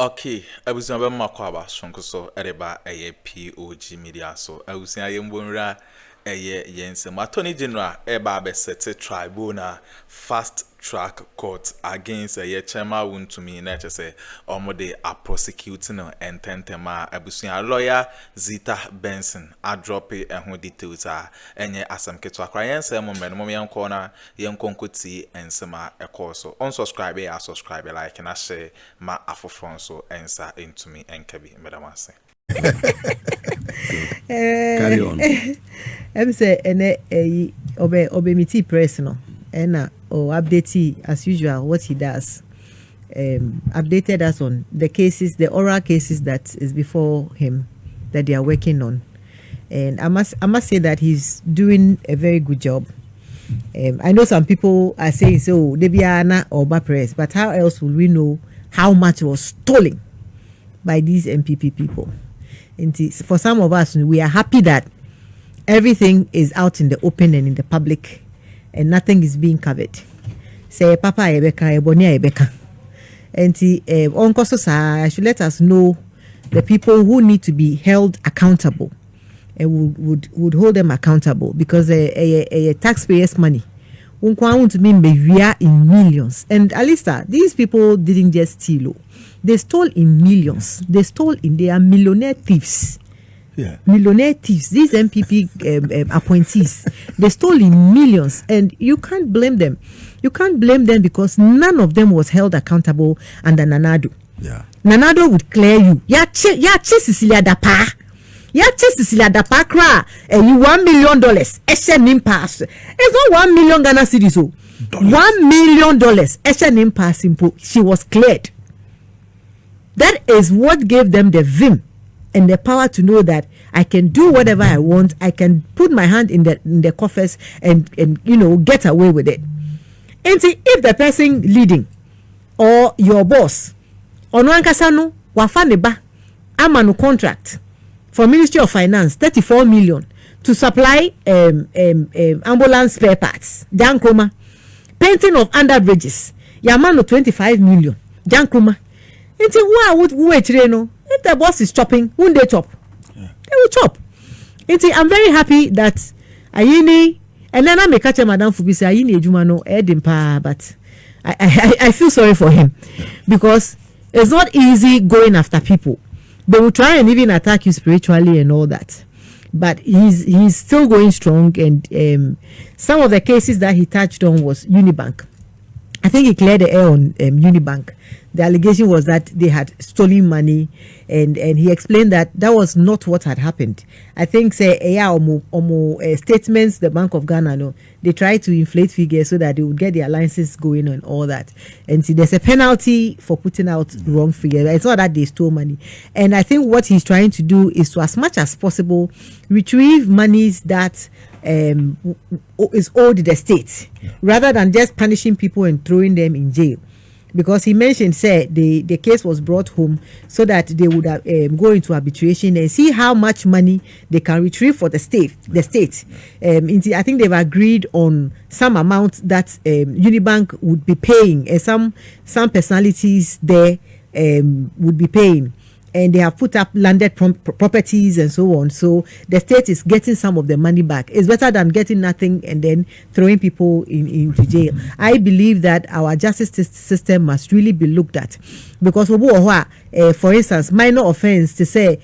Okay, I was never makwaba shonko so ereba POG Media so I was saying yembonra yense Attorney General eba be set Tribunal fast track court against chairman Wontumi na say omode a prosecuting and tentema abusuan lawyer Zita Benson a drop ho details enye asam keto akra yense mo yanko na yenkonkoti ensema ekoso unsubscribe ya subscribe like na share ma afofron so ensa into me enkabi medamase carry on. I'm say ene obe miti press no ena update as usual what he does. Updated us on the cases, the oral cases that is before him that they are working on, and I must say that he's doing a very good job. I know some people are saying so Debiana or press, but how else will we know how much was stolen by these MPP people? And for some of us, we are happy that everything is out in the open and in the public, and nothing is being covered. Say Papa Ebeka, Ebonia Ebeka. And I should let us know the people who need to be held accountable, and would hold them accountable, because a taxpayers' money want to be in millions. And Alista, these people didn't just steal. They stole in millions. They are millionaire thieves. Yeah. Millionaire thieves. These MPP appointees, they stole in millions, and you can't blame them. You can't blame them because none of them was held accountable under Nanado. Yeah. Nanado would clear you. Ya Cecilia Dapa. Ya Cecilia Dapa kra. You $1 million. Eshe pass. It's not 1 million Ghana cedis. $1 million. Eshe pass simple. She was cleared. That is what gave them the vim and the power to know that I can do whatever I want. I can put my hand in the coffers and get away with it. And see, if the person leading or your boss ono ankasano wafaneba amanu contract for Ministry of Finance 34 million to supply ambulance spare parts Akroma, painting of underbridges yamano 25 million Akroma. And see, if the boss is chopping, won't they chop? Yeah. They will chop. And see, I'm very happy that Ayini, and then I may catch a Madam Fubisa Ayini Ejumano Edimpa, but I feel sorry for him, because it's not easy going after people. They will try and even attack you spiritually and all that, but he's still going strong. And some of the cases that he touched on was Unibank. I think he cleared the air on Unibank. The allegation was that they had stolen money, and he explained that was not what had happened. I think statements the Bank of Ghana, they tried to inflate figures so that they would get their licenses going and all that. And see, there's a penalty for putting out wrong figures. It's not that they stole money. And I think what he's trying to do is to, as much as possible, retrieve monies that is owed the state, rather than just punishing people and throwing them in jail. Because he mentioned, the case was brought home so that they would go into arbitration and see how much money they can retrieve for the state. I think they've agreed on some amount that Unibank would be paying, and some personalities there would be paying. And they have put up landed properties and so on. So the state is getting some of the money back. It's better than getting nothing and then throwing people into jail. I believe that our justice system must really be looked at. Because for instance, minor offense to say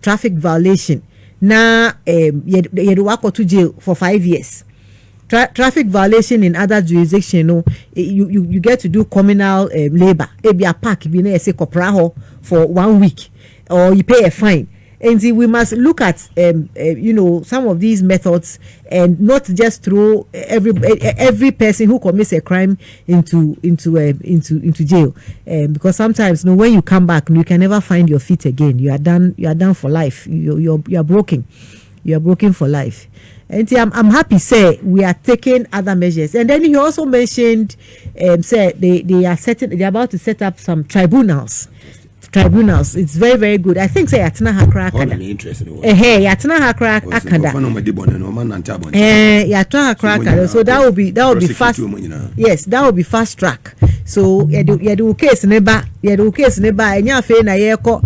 traffic violation. Now you walk to jail for 5 years. Traffic violation in other jurisdictions, you get to do communal labor. Maybe a park, for 1 week, or you pay a fine. And see, we must look at some of these methods, and not just throw every person who commits a crime into jail. Because sometimes, when you come back, you can never find your feet again. You are done for life. You are broken. You are broken for life. And I'm happy say we are taking other measures. And then he also mentioned they are about to set up some tribunals tribunals. It's very, very good. I think say Yatna Hakra Akada. Hey, Yatna Hakra Akada. Yatna Hakra Akada. So that will be fast. Yes, that will be fast track. So you case never and ya fe na ye ko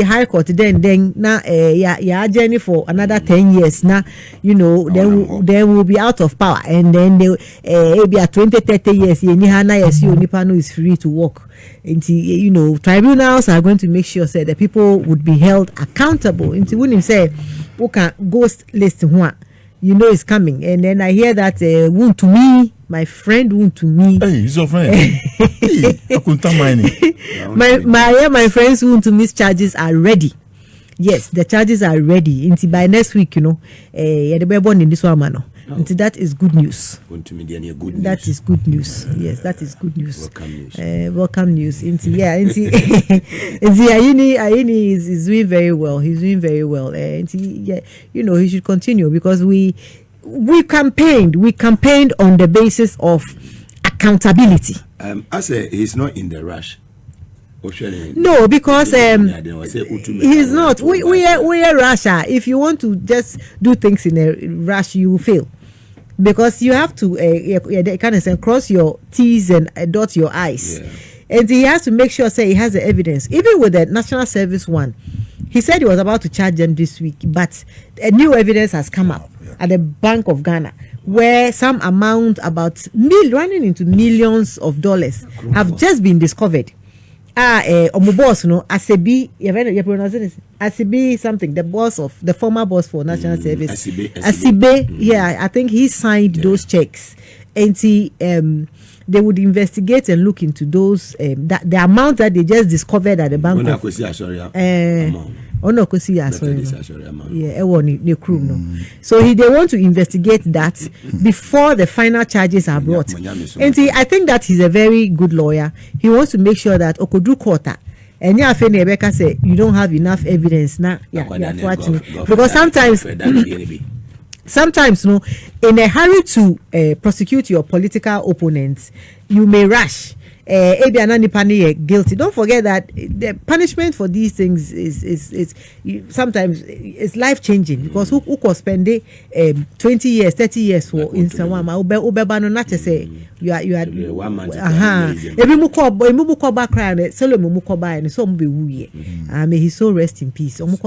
high court then na ya journey for another 10 years na they will be out of power, and then they be at 20-30 years ni hana yes nipa no is free to work. And tribunals are going to make sure say that people would be held accountable. Into when him say who can ghost list one, it's coming. And then I hear that Wontumi, my friend Wontumi. Hey, he's your friend. my friends Wontumi's charges are ready. Yes, the charges are ready. Until by next week, they be born in this one man. Until that is good news. That is good news. Yes, that is good news. Welcome news. Ayini is doing very well. He's doing very well. He should continue because we campaigned on the basis of accountability. I say he's not in the rush. No, because he's not. We are Russia. If you want to just do things in a rush, you will fail, because you have to kind of say cross your T's and dot your I's, and he has to make sure he has the evidence. Even with the National Service one, he said he was about to charge them this week, but a new evidence has come up at the Bank of Ghana, where some amount about running into millions of dollars have just been discovered. Boss, Asebi, you pronounce it Asebi something, the former boss for National Service. Asibe, yeah, I think he signed those checks, and they would investigate and look into those the amount that they just discovered at the bank. So they want to investigate that before the final charges are brought. And I think that he's a very good lawyer. He wants to make sure that Okodu Kota and Rebecca say you don't have enough evidence now. Because sometimes in a hurry to prosecute your political opponents, you may rush. Guilty. Don't forget that the punishment for these things is sometimes it's life changing, because who could spend 20 years, 30 years for in someone not to say you are may he so rest in peace. And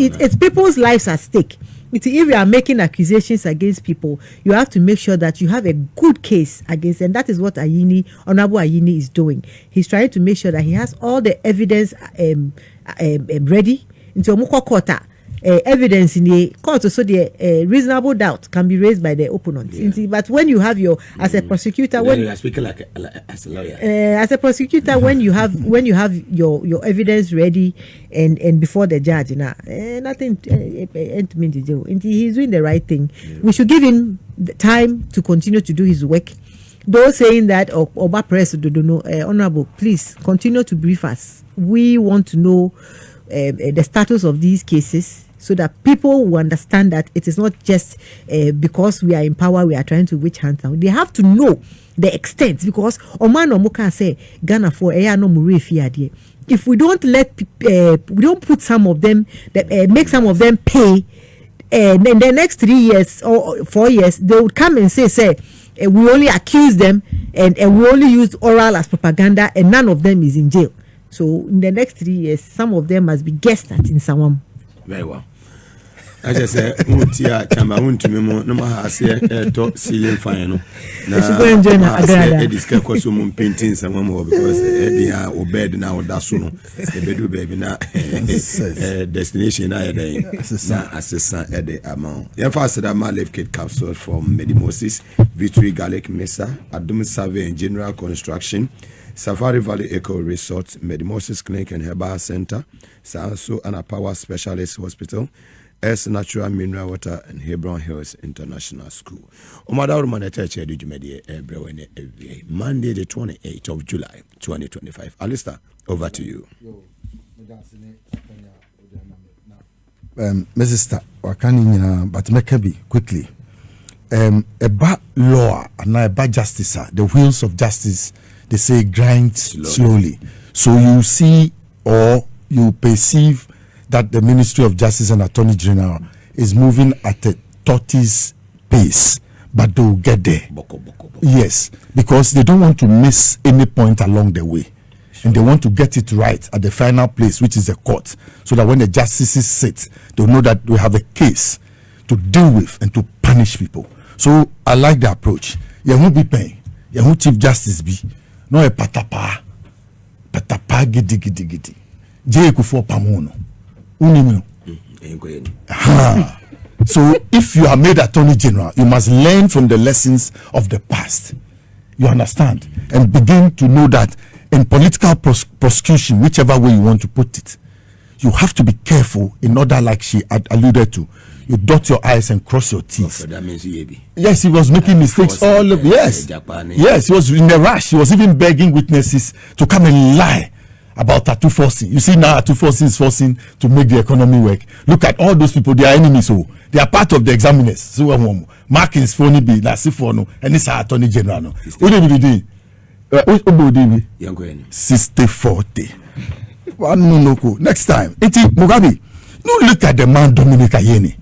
it's people's lives at stake. If you are making accusations against people, you have to make sure that you have a good case against them. That is what Honorable Ayini is doing. He's trying to make sure that he has all the evidence ready into Mukokota. Evidence in the court, so the reasonable doubt can be raised by the opponent. But when you have as a prosecutor, when you are speaking as a lawyer, as a prosecutor, when you have your evidence ready and before the judge, nothing. He's doing the right thing. We should give him the time to continue to do his work. Those saying that Oba Press don't know, Honorable, please continue to brief us. We want to know the status of these cases, so that people will understand that it is not just because we are in power we are trying to witch hunt down. They have to know the extent, because Oman Omuka say Ghana for no mure. If we don't we don't put some of them make some of them pay, and in the next 3 years or 4 years they would come and say we only accuse them and we only use oral as propaganda, and none of them is in jail. So in the next 3 years, some of them must be guessed at in Sawam. Very well. As I said, Wontumi no ma say to ceiling fine no. Na I discuss cosum painting some more, because they are obed now that soon. The bedu baby na destination na dey assistant at the amount. Yan fast that my left kit capsule from Medimosis, Victory Garlic Mesa, Addo Survey and General Construction, Safari Valley Eco Resort, Medimosis Clinic and Herbal Center, Sanso and a Power Specialist Hospital, S Natural Mineral Water, and Hebron Hills International School. Monday, the 28th of July, 2025. Alistair, over to you. Mrs. Wakani, but maybe quickly. A bad law and a bad justice, the wheels of justice they say grind slowly. So you see or you perceive that the Ministry of Justice and Attorney General is moving at a tortoise pace, but they will get there. Yes, because they don't want to miss any point along the way. And they want to get it right at the final place, which is the court, so that when the justices sit, they'll know that we have a case to deal with and to punish people. So I like the approach. You won't be paying. You won't Chief Justice be. No a patapa gidi. J Akuffo pamono. Unimino. So if you are made Attorney General, you must learn from the lessons of the past. You understand? And begin to know that in political prosecution, whichever way you want to put it, you have to be careful in order, like she alluded to, you dot your I's and cross your T's. Yes, he was making mistakes all of yes, he was in a rush. He was even begging witnesses to come and lie about tattoo forcing. You see now, tattoo forcing is forcing to make the economy work. Look at all those people; they are enemies. So they are part of the examiners. So Markins phony be Nasifono and this Attorney General. No, what did we do? 60-40. Next time, Mugabe, no look at the man Dominic Ayeni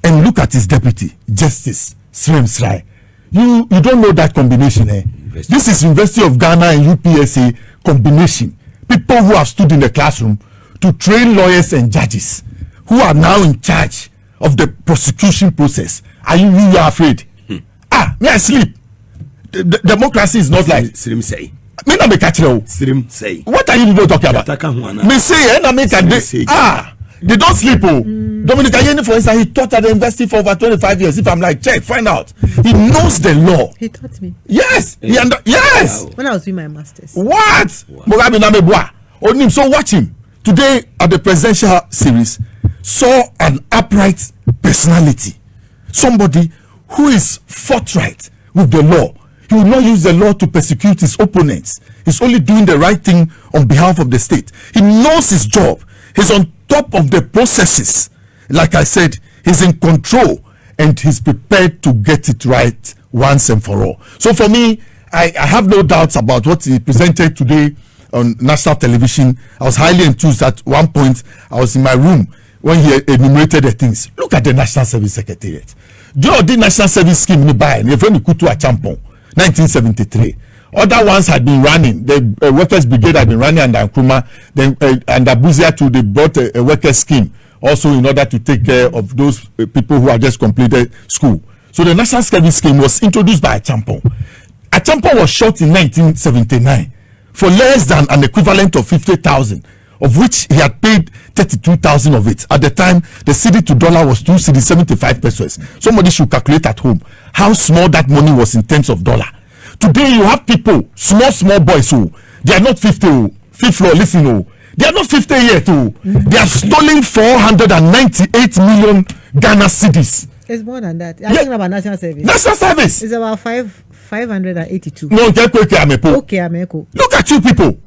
and look at his deputy, Justice Srem Srai. You don't know that combination, eh? This is University of Ghana and UPSA combination. People who have stood in the classroom to train lawyers and judges who are now in charge of the prosecution process. Are you afraid? May I sleep? The democracy is not like Srim say. Me na make Srim say. What are you people talking about? Me say na make they don't sleep. Dominic Ayeni, for instance, he taught at the university for over 25 years. If I'm like, check, find out. He knows the law. He taught me. Yes. Yes. When I was doing my masters. What? So watch him. Today at the presidential series, saw an upright personality. Somebody who is forthright with the law. He will not use the law to persecute his opponents. He's only doing the right thing on behalf of the state. He knows his job. He's on top of the processes. Like I said, he's in control and he's prepared to get it right once and for all. So for me, I have no doubts about what he presented today on national television. I was highly enthused. At one point, I was in my room when he enumerated the things. Look at the National Service Secretariat. The National Service Scheme in Dubai, the Kutu Achampon, 1973. Other ones had been running. The Workers' Brigade had been running under Akroma. Then under Bawumia too, they brought a workers' scheme also in order to take care of those people who had just completed school. So the National Service Scheme was introduced by Achampon. Achampon was shot in 1979 for less than an equivalent of 50,000, of which he had paid 32,000 of it. At the time, the cedi to dollar was 2 cedi 75 pesos. Somebody should calculate at home how small that money was in terms of dollar. Today you have people, small boys who they are not 50, fifth floor, listen, they are not 50 yet. They have stolen 498 million Ghana cedis. It's more than that. I'm talking about national service. National service. It's about 582. No, okay, Ameko. Look at you people.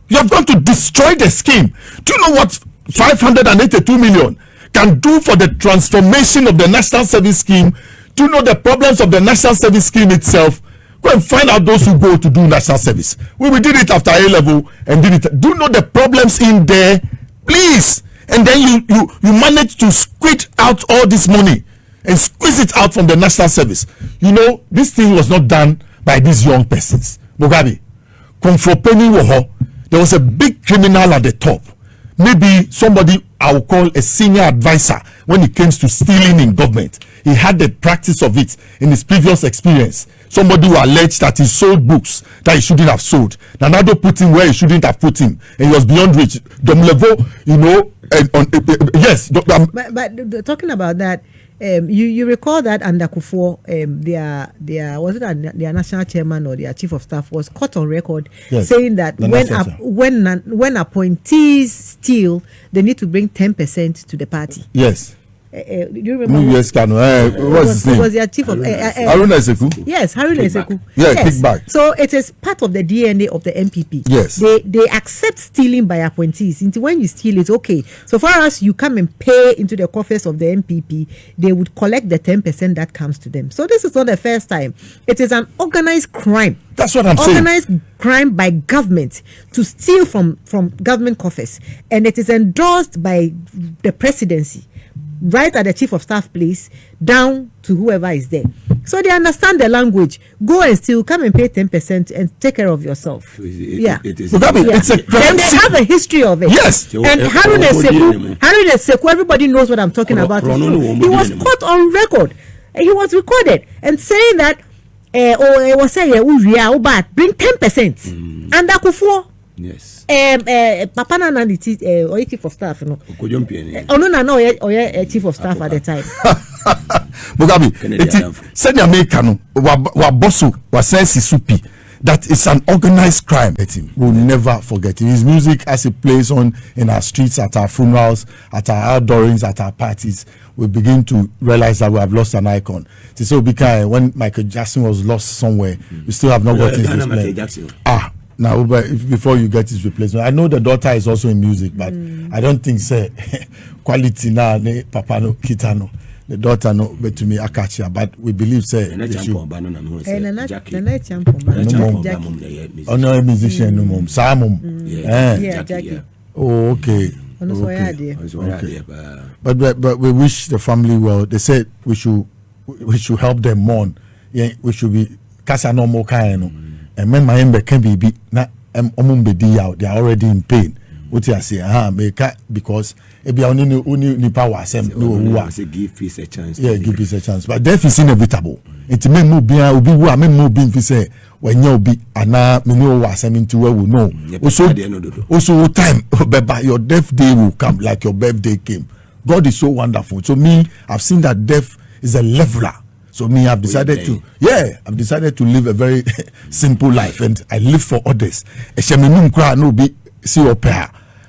You have gone to destroy the scheme. Do you know what 582 million can do for the transformation of the National Service Scheme? Do you know the problems of the National Service Scheme itself? Go and find out those who go to do national service. We did it after A level and did it. Do you know the problems in there? Please. And then you manage to squeeze out all this money and squeeze it out from the national service. You know, this thing was not done by these young persons. Mugabe, there was a big criminal at the top. Maybe somebody I will call a senior advisor when it comes to stealing in government. He had the practice of it in his previous experience. Somebody who alleged that he sold books that he shouldn't have sold. Nanado put him where he shouldn't have put him, and he was beyond reach. Yes. But talking about that, you recall that under Akuffo, their was it their national chairman or their chief of staff was caught on record saying that when appointees steal, they need to bring 10% to the party. Yes. do you remember? Yes, what's his name? Was their chief of Haruna Iseku. Yes, Haruna Iseku. Yeah, yes. kickback. So it is part of the DNA of the MPP. Yes. They accept stealing by appointees. Into when you steal, it's okay. So far as you come and pay into the coffers of the MPP, they would collect the 10% that comes to them. So this is not the first time. It is an organized crime. That's what I'm saying. Organized crime by government to steal from government coffers, and it is endorsed by the presidency, right at the chief of staff place down to whoever is there. So they understand the language. Go and steal, come and pay 10% and take care of yourself. It's a crime. And they have a history of it. Yes. And Haruna Iseku, everybody knows what I'm talking about. He was caught on record. He was recorded and saying that was saying bring 10%. And Akuffo. Yes. Papa Nana the chief of staff, no. Chief of staff at the time. Mugabe, send your make wa bosso was sense supi. That is an organized crime. We'll never forget it. His music, as it plays on in our streets, at our funerals, at our outdoorings, at our parties, we begin to realize that we have lost an icon. So because when Michael Jackson was lost somewhere, we still have not gotten his replacement. Now, before you get his replacement, I know the daughter is also in music, but I don't think say quality now, Papa no Kitano. The daughter no, but to me Akachia, but we believe say no musician no mom, Jackie. Oh, okay. But we wish the family well. They said we should help them mourn. Yeah, we should be kasa no more kind. And when my ember can be na out, they are already in pain. What you say? Because if you only power, give peace a chance. Yeah, give peace a chance. But death is inevitable. It may move be say when you be ana me know was into where we know. Also time your death day will come like your birthday came. God is so wonderful. So me, I've seen that death is a leveler. So me, I've decided to live a very simple life, and I live for others.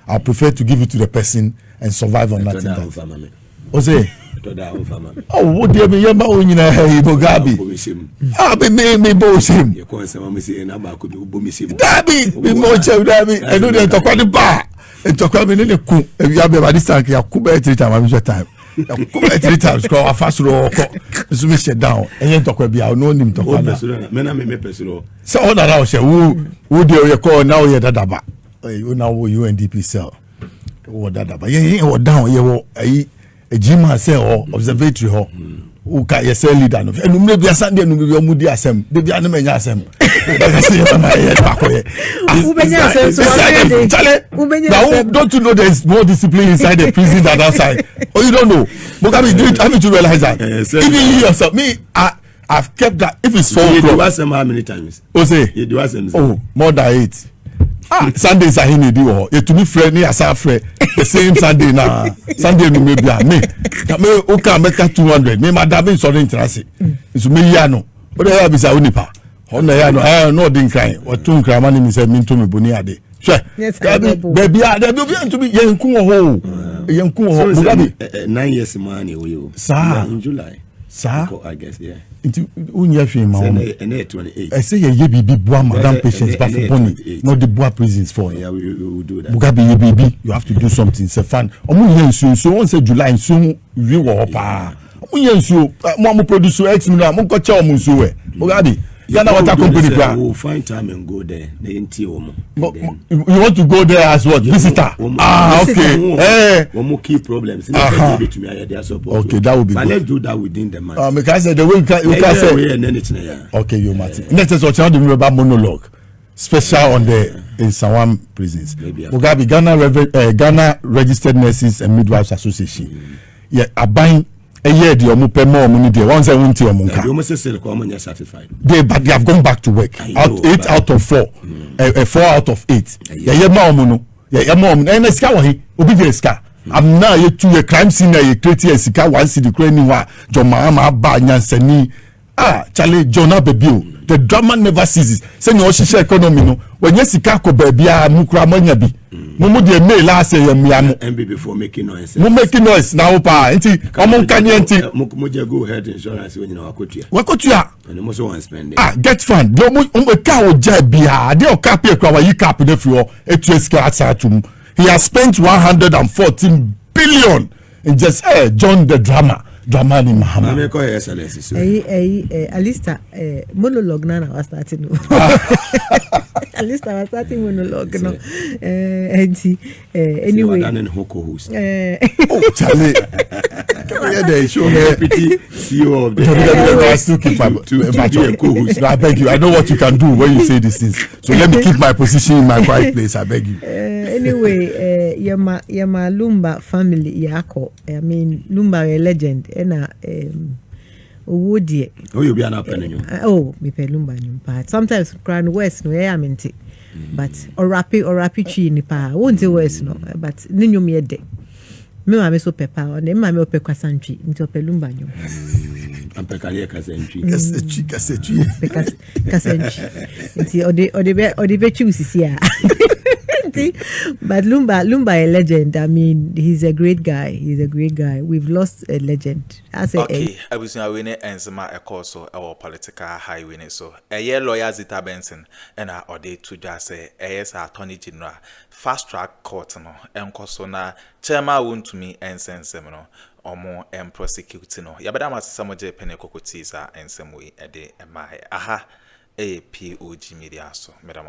I prefer to give it to the person and survive on nothing. Ose. Oh, what do you mean? You're going to Gabi. Me boshim. Dabi, I know they talk about the bar. And talk about the cook. If you have a distance, you have 3 times time. 3 times call a fast roll. So we shut down. And you talk about no name to so all that I say, who do you call now? You're that you know UNDP cell. What that but you down you a gym or observatory hall. Who can you sell leader? And maybe a Sunday, maybe your moody assem. They be an assem. Don't you know there's more discipline inside the prison than outside? Or you don't know? Mugabe, do it. I mean to realize that. Even you yourself, me, I've kept that. If it's 4 o'clock, you do assem how many times? You do assem. Oh, more than 8. Sundays are in do to be friendly as our friend the same Sunday now. Sunday no maybe me okay make 200 me madam is so interested so me ya no but there be say onipa on ya no no dey cry or tun cry man me say me to me boni ade sure baby there be to be yenku ho Mugabe 9 years man we in July I guess Into unya fi ma and 28. I say ye bibi boa madam patients but for money not the boa prisons for. Yeah, we will do that. Mugabe ye bibi you have to do something. It's fun. Omu yen so on say July so we wo pa. Omu yen so mo produce X million mo ko cha omu so we. Mugabe Ghana Water Company we'll find time and go there. You want to go there as what? Visitor? Okay. One more key problems. Okay, that would be but good. let's do that within the month. Because the way you can say. Okay, you Martin. Next is what you remember monologue. Special on the in Sawam prisons. Mugabe Ghana Registered Nurses and Midwives Association. Yeah, a buying. A year the omu more money there. Once I won't tell you, satisfied. But they have gone back to work. 8 out of 4, 4 out of 8. Yeah, more. Yeah, more. And it's kawahi. Obi ska. I'm now you to a crime scene. You create a sika once the crane wa. John Mahama ba nyansani. Charlie Jonah Bebio. The drama never ceases. Say no shisha economy no. When you sika ko baby mukra monyabi. Mumu de me last year miamu. And before making noise. Mu making noise now pa. Enti omo kanye enti. Mu je go ahead insurance when you know akotua. Wakotua. And you also want spend it. Get fund. Do mu ka o ja bia. De o cap e kwa wa yi cap de fi o etu esika atsatum. He has spent 114 billion in just John the drama ni Mahama. I'm call SLS so. Alista monologue na was starting. Alista was starting monologue no. Anyway. Oh Charlie. They show me deputy CEO of the I beg you. I know what you can do when you say these things. So let me keep my position in my quiet place. I beg you. Anyway, Yama Lumba family Yako. I mean Lumba a legend. Ena Woody. Oh, you be an opening. Me pe Lumba nyumpa. Sometimes Crown West no I mean it. But or rapi chi ni pa. Won't say West no. But ninyum yede. Me ma me so pepa on me ma me ope kwasantwi nti ope Lumba nyum. Ampekalia kasentwi. Kasentwi. Nti ode be chu sisi a. But Lumba a legend. I mean, he's a great guy. We've lost a legend. Okay, I was now winning and some a course or our political highway. So a year lawyer Zita Benson and our day to just say as Attorney General fast track court no and Cosona Chairman Wontumi and Sensemo or more and Prosecutorial. Yabadama some of the Pentecost and some way a day and my aha a POG Media so Madam.